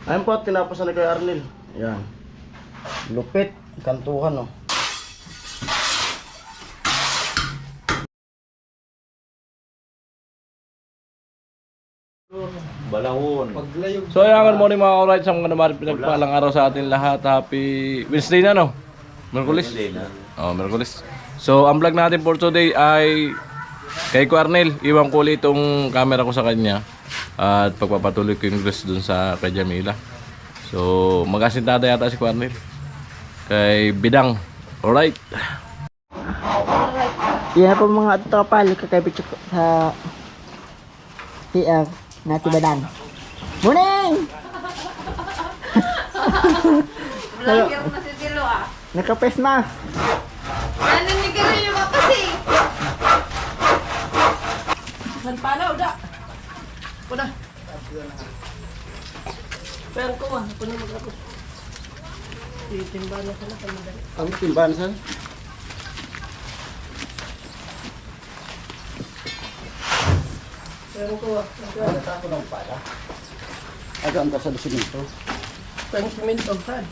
Ayun po, tinapos na ni Kuya Arnel. Yan. Lupit. Kantuhan, oh. Balahon. So ayan, good morning mga ka-rides. Ang naman pinagpalang araw sa atin lahat. Happy Wednesday na, no? Merkulis. Oh, Merkulis. So ang vlog natin for today ay kay Kuya Arnel. Iwan ko ulit itong camera ko sa kanya. At pagpapatuloy ko yung guest dun sa kay Jamila. So mag-asintada yata si Kuya Arnel kay Bedang. Alright. Yan po mga tropal kakabit sa PR natin Bedang. Morning! Vlogger na si Dilo ah. Naka-face mask. Naninigaw niyo ba kasi? San pala udah. Udah. Pero ko ah, ako na mag-ako. Titimba na sana sa madali. Ang timbahan saan? Pero ko ah, Ako ng pala. Aga ang sa dosimento. pang simento sad.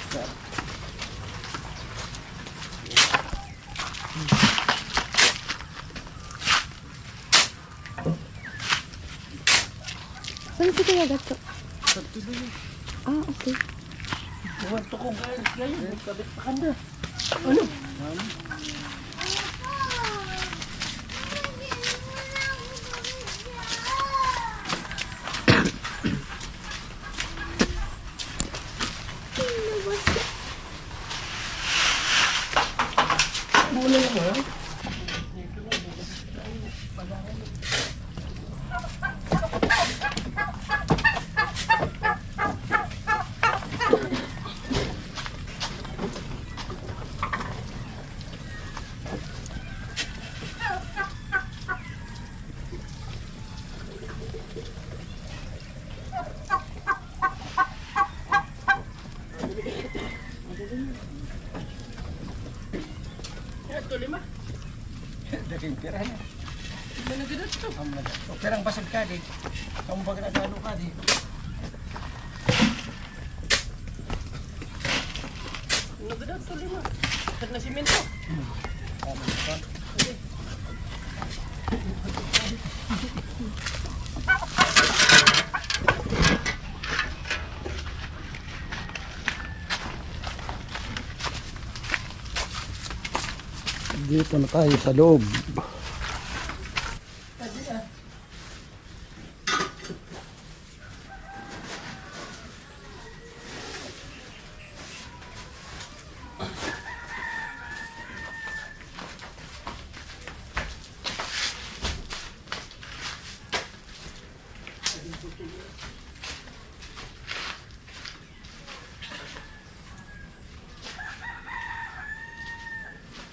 Saan si Kuya Gato? Ah, okay. Buwan to ko ngayon, kabit pa kanda. Ano? Mula lang ha? Ito lima. Dating pira na. Ano gano'n ito? Pirang basag ka di. Kamu ba ginagano ka di? Ano gano'n ito lima? Sad na simento. Dito na tayo sa loob.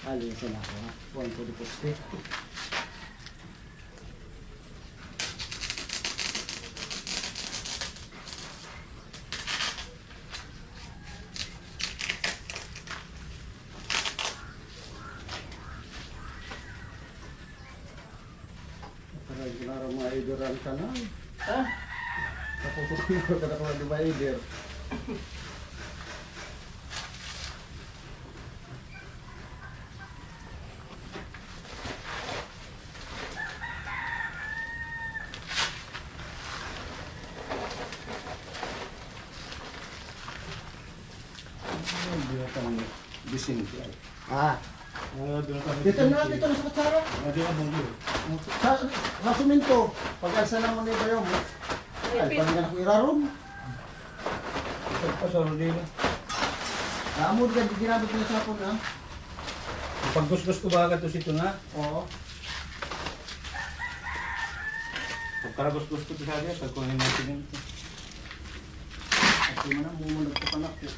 Alin sa ako ha? Buwan ko di Poste. Para ginara mga idoran ka na. Ha? Tapos ko kada ko di ba ider. Ah. Dito na sa katsara. Sa suminto. Pag-alsa naman ni Bayong. Ay, palingan ako iraron. Naamod ka, ginamit ko na sa hapon ha. Pagkuskus ko ba ito sito na? Oo. Pagkaraguskus ko ito sa akin, pagkunin natin ito. At yung mana, mumulag ko panak ko.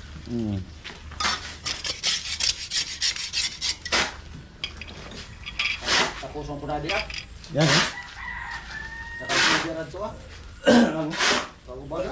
Tapos ang punadi ah. Yan eh. Nakasigaran to ah. Pag-ubaga.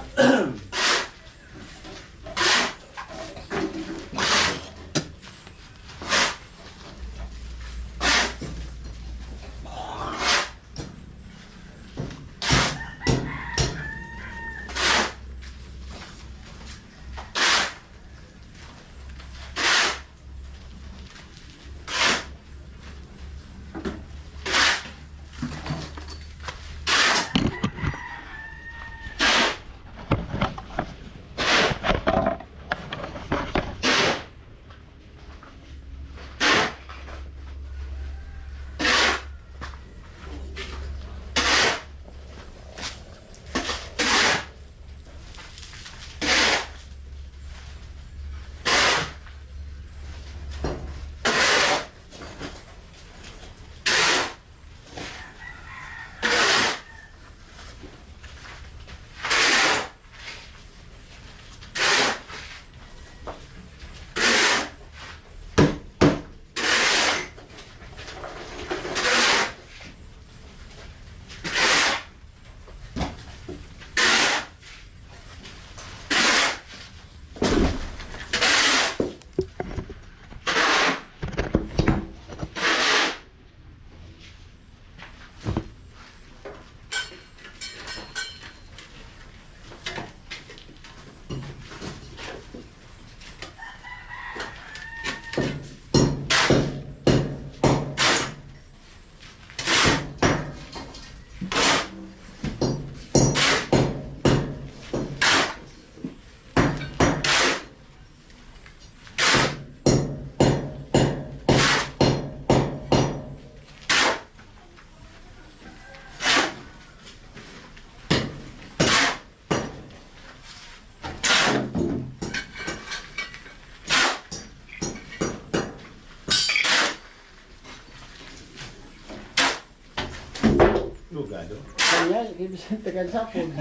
Abogado. Kanya, ibig tagal sapon.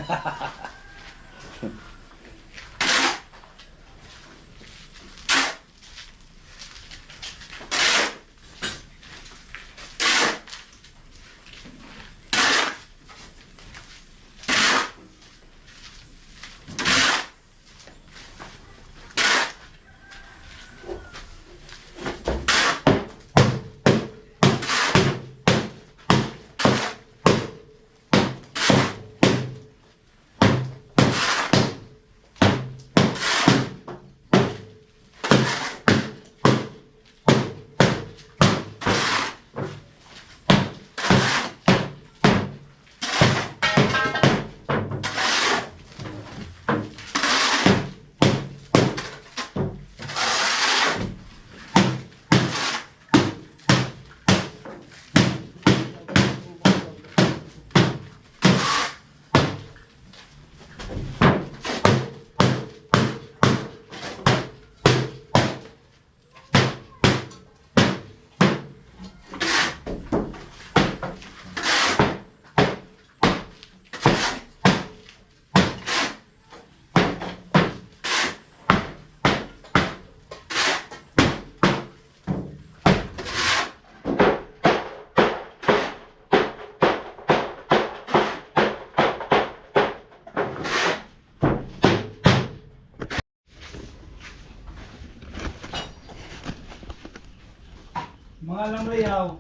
Mga lamlayaw.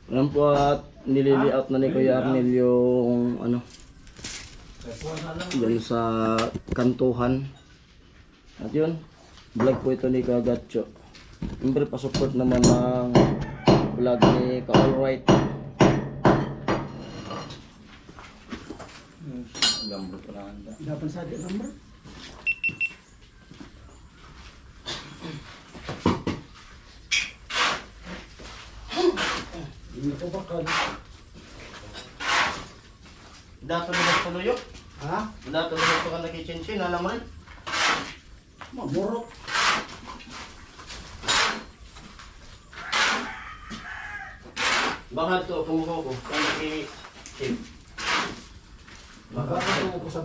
Ayan po at nilili-out na ni Kuya Arnel yung ano yan sa kantuhan. At yun, vlog po ito ni Kagatcho. Siyempre pa-support naman ng vlog ni Ka-Alright. Gambot ko na handa. Dapan sa atin number. Hindi ko ba ka? Dato na tuloy yun. Ha? Dato na ito ka nag-chinchin. Alam mo rin? Mamurok. Baka ito, kumuha ko. Kung nag-i-chip. Baka ito ko sa...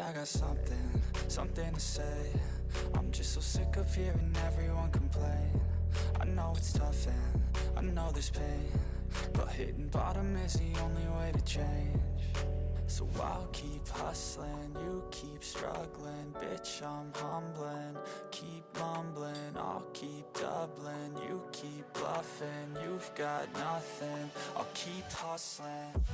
I got something to say. I'm just so sick of hearing everyone complain. I know it's tough and I know there's pain, but hitting bottom is the only way to change. So I'll keep hustling, you keep struggling. Bitch, I'm humbling, keep mumbling. I'll keep doubling, you keep bluffing. You've got nothing, I'll keep hustling.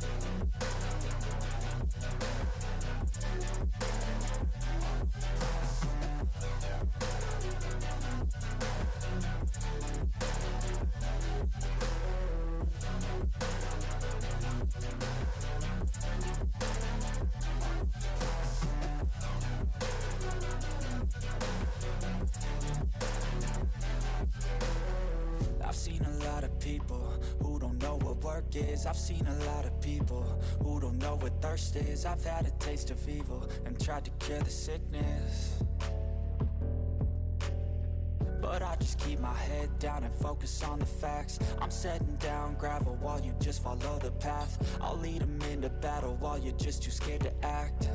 I've seen a lot of people who don't know what work is. I've seen a lot of people who don't know what thirst is. I've had a taste of evil and tried to cure the sickness, but I just keep my head down and focus on the facts. I'm setting down gravel while you just follow the path. I'll lead them into battle while you're just too scared to act.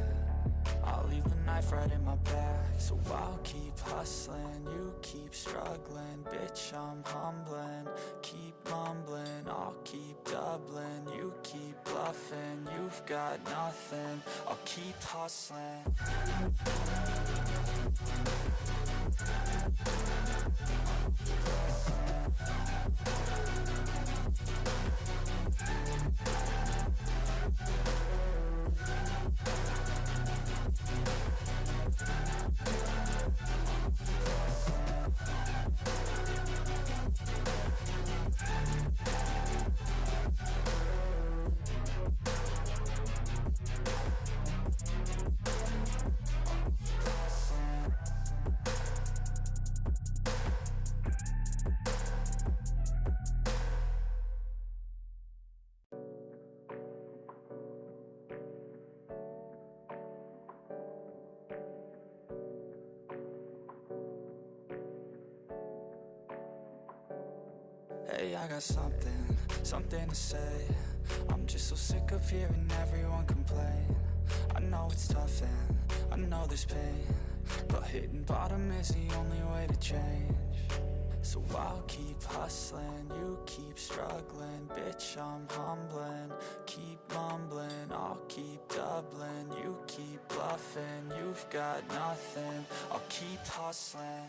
I'll leave the knife right in my back. So I'll keep hustling, you keep struggling. Bitch, I'm humbling, keep mumbling. I'll keep doubling, you keep bluffing. You've got nothing, I'll keep hustling. Hey, I got something to say. I'm just so sick of hearing everyone complain. I know it's tough and I know there's pain, but hitting bottom is the only way to change. So I'll keep hustling, you keep struggling. Bitch, I'm humbling, keep mumbling. I'll keep doubling, you keep bluffing. You've got nothing, I'll keep hustling.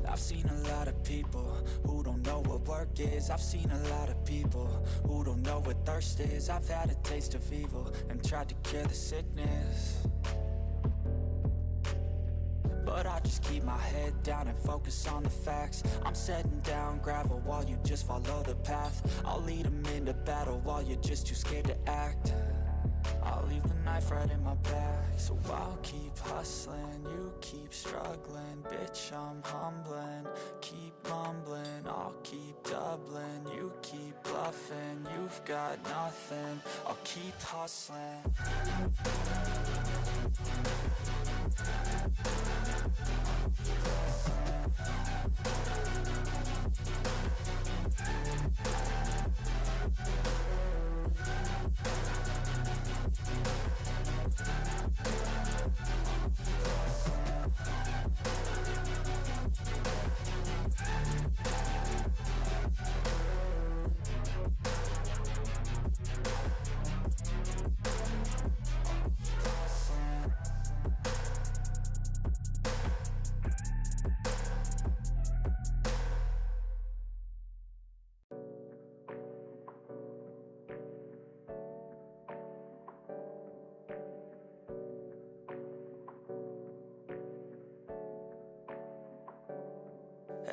I've seen a lot of people who don't know what work is. I've seen a lot of people who don't know what thirst is. I've had a taste of evil and tried to cure the sickness, but I just keep my head down and focus on the facts. I'm setting down gravel while you just follow the path. I'll lead them into battle while you're just too scared to act. I'll leave the knife right in my back. So I'll keep hustling, you keep struggling. Bitch, I'm humbling, keep mumbling. I'll keep doubling, you keep bluffing. You've got nothing, I'll keep hustling.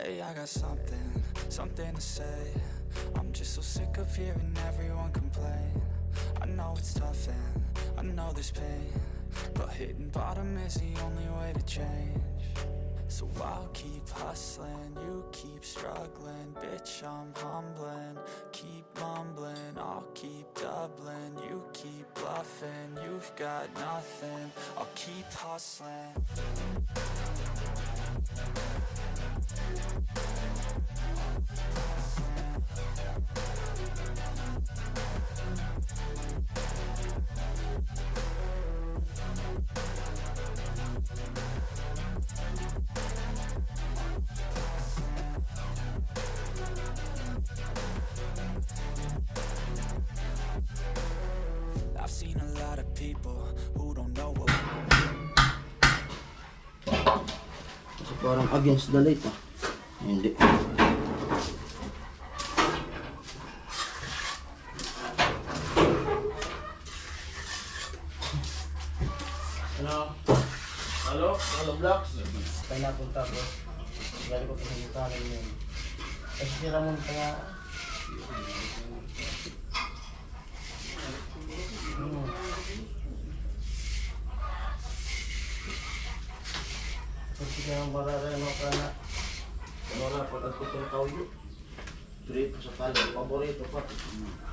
Hey, I got something to say. I'm just so sick of hearing everyone complain. I know it's tough and I know there's pain, but hitting bottom is the only way to change. So I'll keep hustling, you keep struggling. Bitch, I'm humbling, keep mumbling. I'll keep doubling, you keep bluffing. You've got nothing, I'll keep hustling. I've seen a lot of people who don't know what. Kasi parang against the light ah. Hindi. Halo? Halo, Blocks? Kaya napunta ko. Gari ko pinagitanin yun. Kasi sira mo kaya. Kasi kaya ang bararano ka na. Wala pa nagputol kauyo. Trip sa kalong. Paborito pa.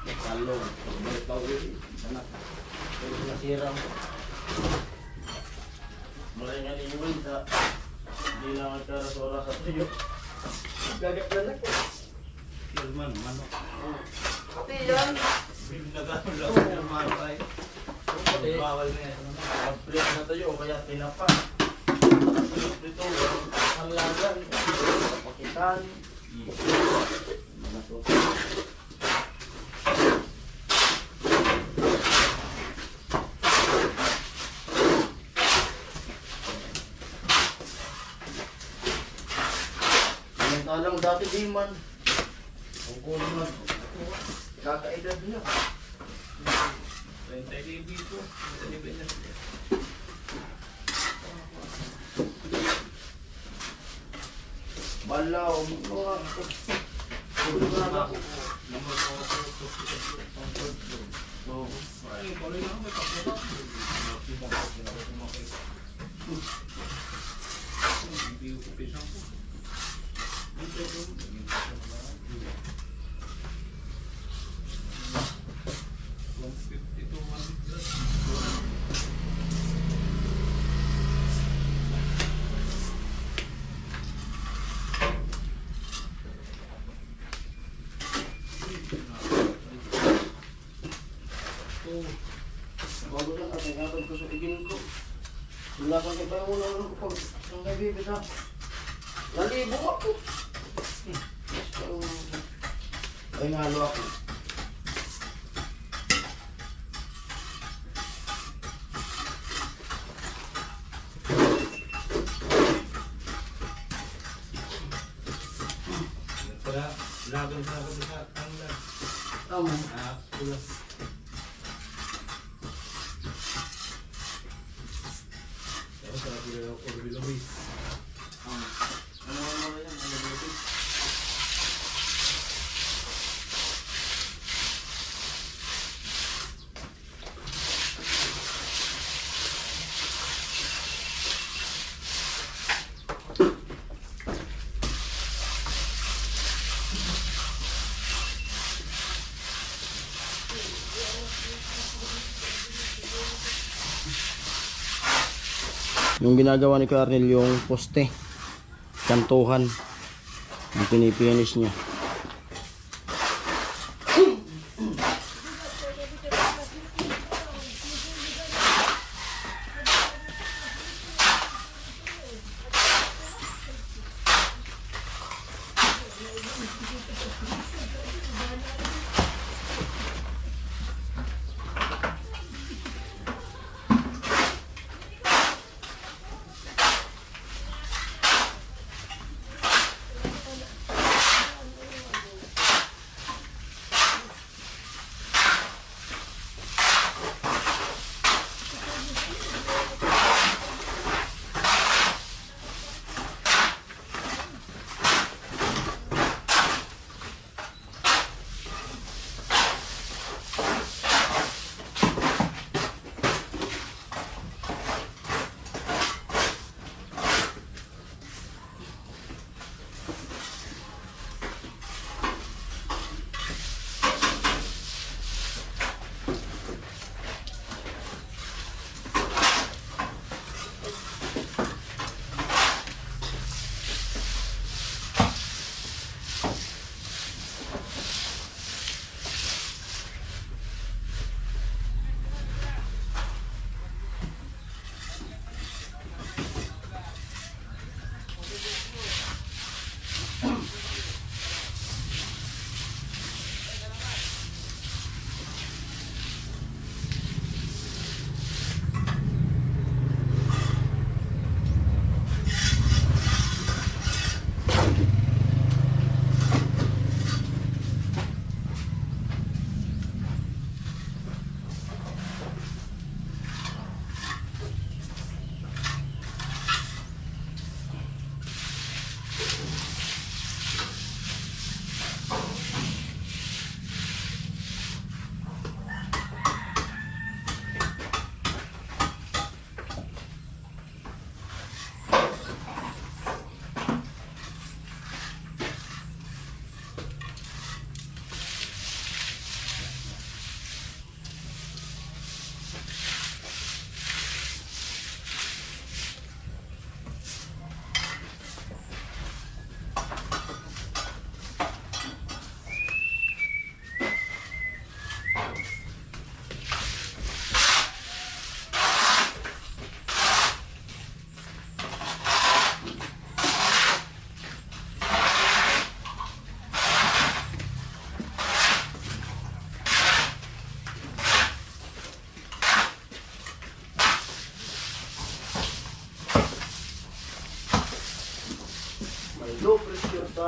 Kalong. Paborito kauyo. Sana. Pero nasira mo. Mulai nga limuin sa hindi lang nagkarasora sa tuyo. Gagat na lang. Kilman, manok. Pati yan. Biglagan ng manok ay. Pati. Bawal na yan. Pag-print na tuyo kaya tinapa. Dito, halagan. Pakitan. Mga to. Samantalang dati di man. Ang kulo na. Kakaedad na. 20 dB po. 20 dB na. Balaw, mga kulo na ako. Number ko. Ay, pala na may kapulat. Hindi ko pisang po. Bago lang at nagkakad ko sa igin ko. Wala kang iba yung unang ko pag ang nabibig na. Nalibo ako. Ay nalo ako. Kaya, laban sa kanila. Tama. Ulas. Tapos sa Orbilowi. Ano yan? Ano ba? Yung ginagawa ni Carnel yung poste, kantuhan, yung pinipinis niya.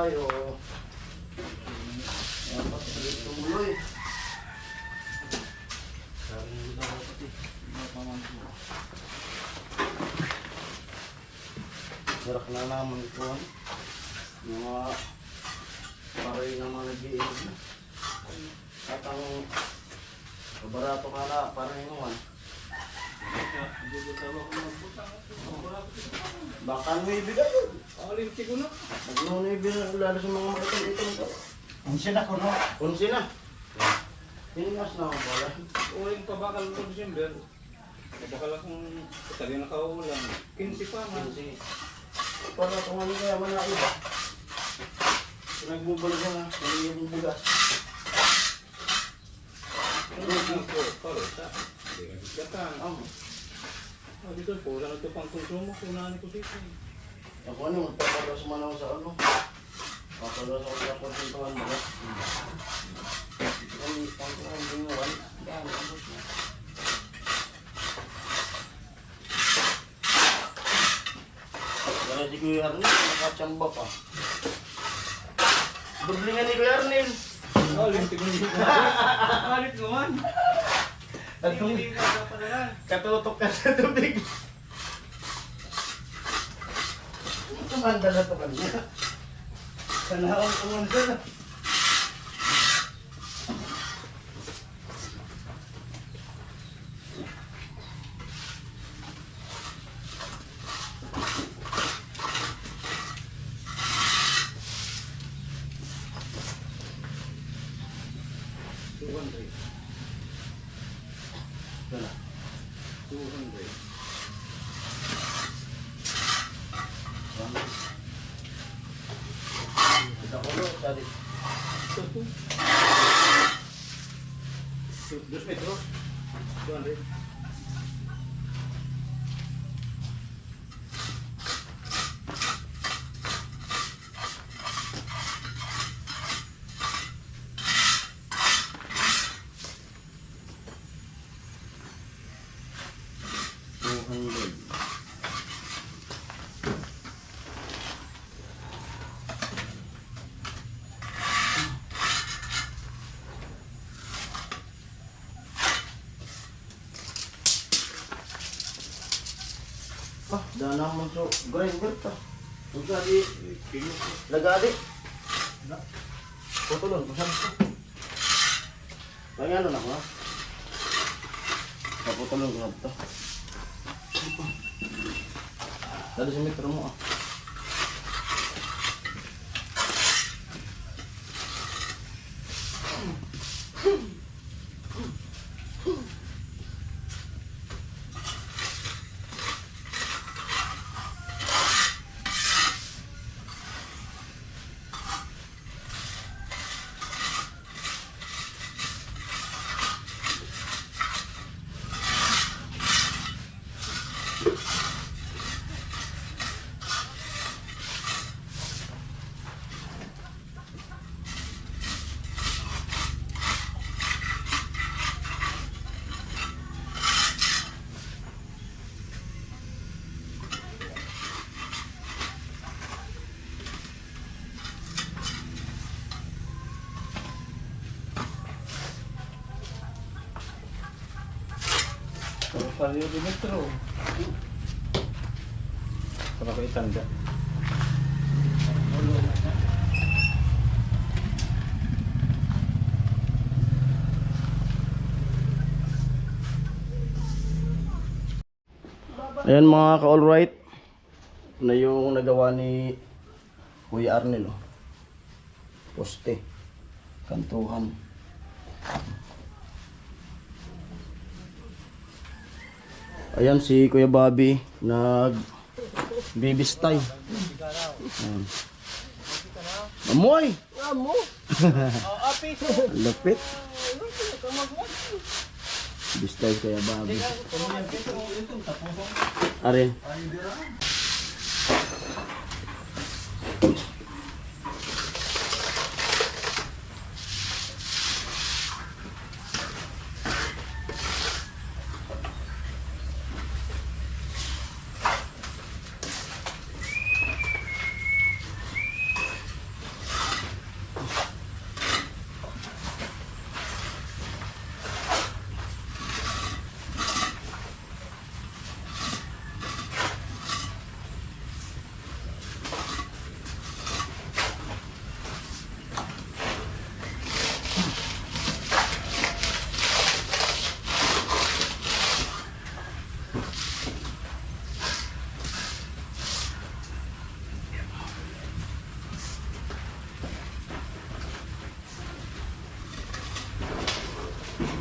tayo. Dapat ulit tumuloy. Sirak na naman ito. Mga paray naman nag-iinod na. At ang kabarato ka na, paray naman. Baka ano ibigay yun? Nagnono ibigay lalo sa mga makita dito. Unsin ako, no? Unsi na. Hinimas na ako pala. Uling pa bakal ko December. Bakal akong tali na kauulan. 15 pa man. Unsi. Pala kung ano kaya man na iba. Nagbubalik na, mali yung bugas. Ano ko? Parota. Hindi ka bigatan. Dito po, wala na ito pang konsumo. Kunahan ko dito. Ako ano, magpapalos man ako sa ano. Papalos ako sa konsentuhan mo. Ang konsentuhan din naman. Dami ang bus na. Kaya si Kuya Arnil, nakatsamba pa. Dublingan ni Kuya Arnil. Lintik mo dito. Malit naman. Hindi ka kapalaran. Katutok ka sa tubig. Kumanda na ito kanya. Sanahon kumanda na. Wala. 200. Kita ko lo, tadi. Ito. 2 metros. 200. Ah, dana mo so grinder ta. Usa di lagadi. Potolon, masan ko. Ano na ko? Papotolon ko na to. Dali sa metro mo ah. Paliw di metro. Para ko itanda. Ayan mga ka-alright. Na yung nagawa ni Kuya Arnel. Oh. Poste. Kantuhan. Ayan si Kuya Bobby nag-bibistay. Ayan. Amoy! Amo. Apis. Lapit. Bistay Kuya Bobby. Are. Ay!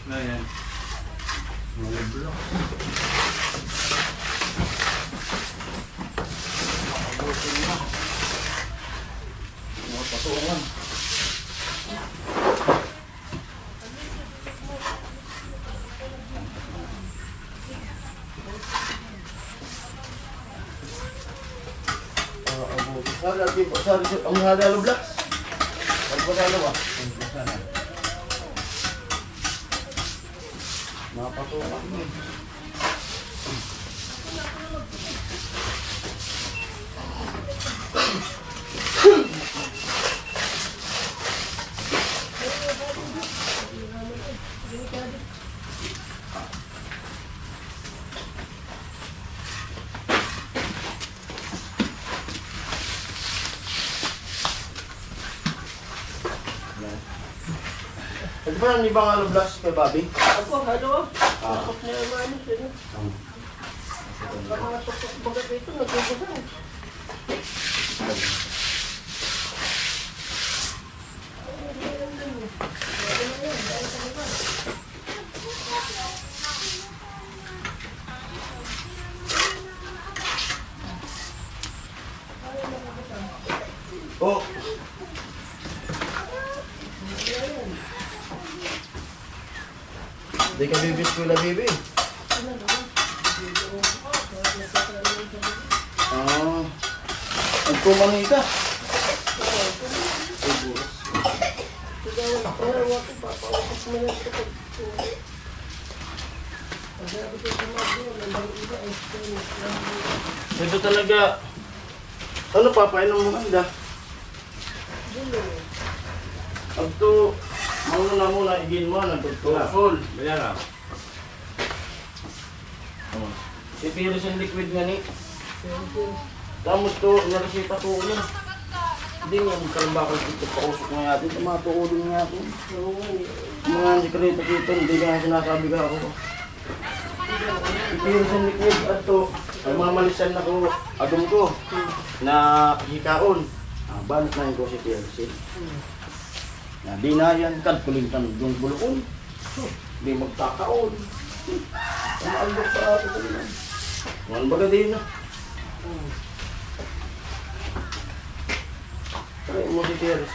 Ayan. Mga patungan. Sorry, ang hadalo blocks. Pagpasalo ba? Mapatungan mo. Ito pa yung ibang ano blocks kay Bobby? Ako, ano? Takot na yung ano sila. Baka matuktok bagat ito, nagkukusan. Oh! Hindi ka bibis ko na bibi. Nagkumani ka. Ito talaga. Ano papainom mo ganda? Ito, muna igin mo, nagtutulful. Bayan na. Si Piris yung liquid nga ni. Tapos to, naresita ko yun. Hindi nga, magkalamba ko dito, pausok nga natin. Tumatuulong nga natin. Mga sikrito dito, hindi nga sinasabi ka ako. Si Piris yung liquid, at to, ay mga malisan na ko, agong ko, na hikaon. Banat na yun ko si Piris. Na di na yan, kulintan yung buluon. Di magkakaon. Umaalok sa ato ko naman. Mga baga din na. Try mo si Piris.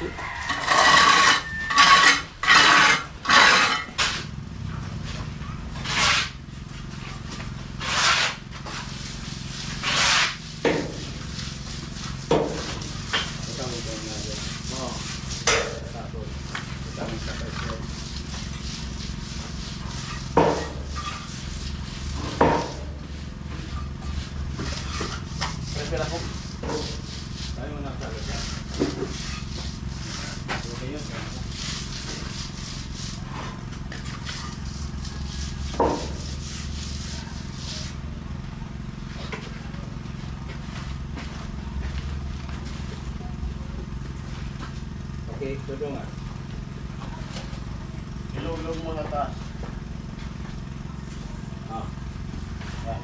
Tayo muna sa akin. Okay yun. Okay, tudong nga. Ilulog mo na taas. Yan.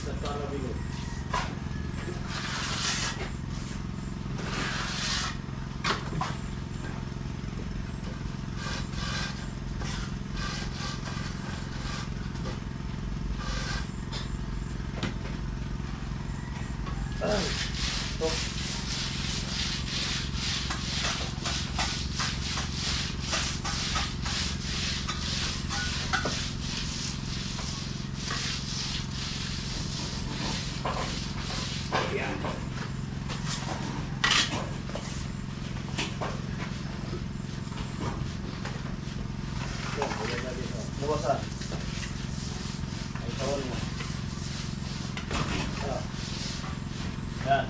Sa para bigo. Luwasan. Ay, tawon mo. Yan.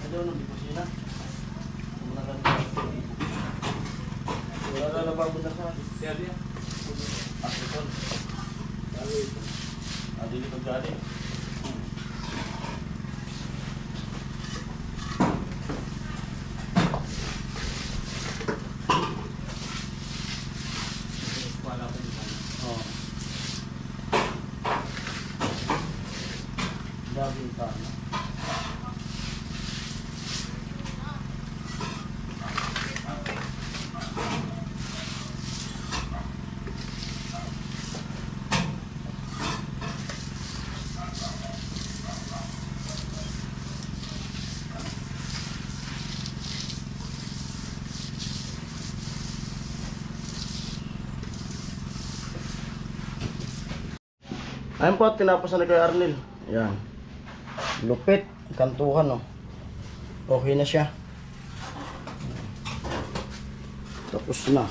Ano di kusina? Wala na nababot na sa atin. Siya dia. Asipon. Adi dito gani. Wala ko dito. Oh. Daming tama. Ayun po at tinapos na ni Kuya Arnel. Ayan. Lupit. Kantuhan oh. Okay na siya. Tapos na.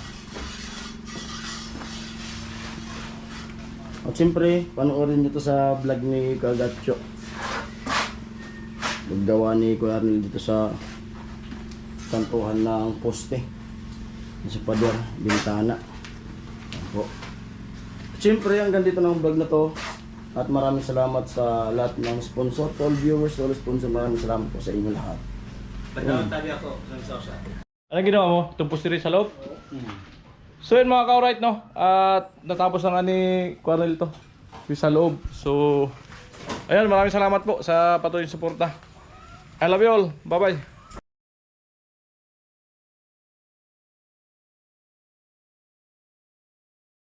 At siyempre, panoorin nyo to sa vlog ni Kagatcho. Naggawa ni Kuya Arnel dito sa kantuhan ng poste. Sa pader, bintana. Ayan po. Siyempre, hanggang dito ng vlog na to. At maraming salamat sa lahat ng sponsor, to all viewers, to all sponsor. Maraming salamat po sa inyo lahat. Tabi ako ng sausa. Ano ginawa mo? Itong pustiri sa loob? So yun mga ka-alright no? At natapos na nga ni Quarnel to. Yung sa loob. So, ayun, maraming salamat po sa patuloy suporta. I love you all. Bye bye.